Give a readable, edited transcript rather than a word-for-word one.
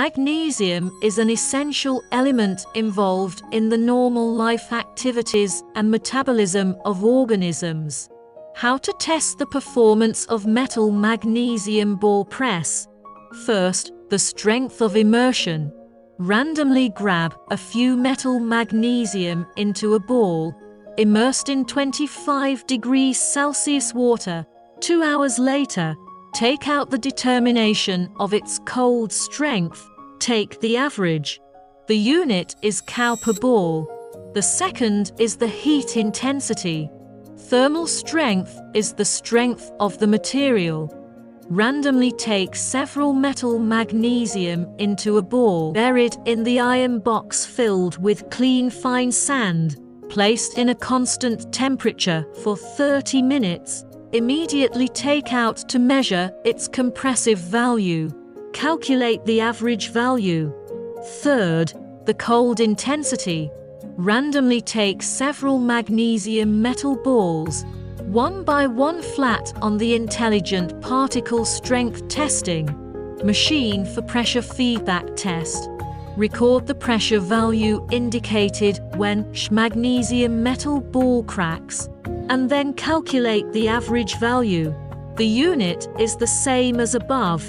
Magnesium is an essential element involved in the normal life activities and metabolism of organisms. How to test the performance of metal magnesium ball press? First, the strength of immersion. Randomly grab a few metal magnesium into a ball, immersed in 25 degrees Celsius water. 2 hours later, take out the determination of its cold strength. Take the average. The unit is Cal per ball. The second is the heat intensity. Thermal strength is the strength of the material. Randomly take several metal magnesium into a ball, buried in the iron box filled with clean fine sand, placed in a constant temperature for 30 minutes. Immediately take out to measure its compressive value. Calculate the average value. Third, the cold intensity. Randomly take several magnesium metal balls, one by one, flat on the intelligent particle strength testing machine for pressure feedback test. Record the pressure value indicated when magnesium metal ball cracks, and then calculate the average value. The unit is the same as above.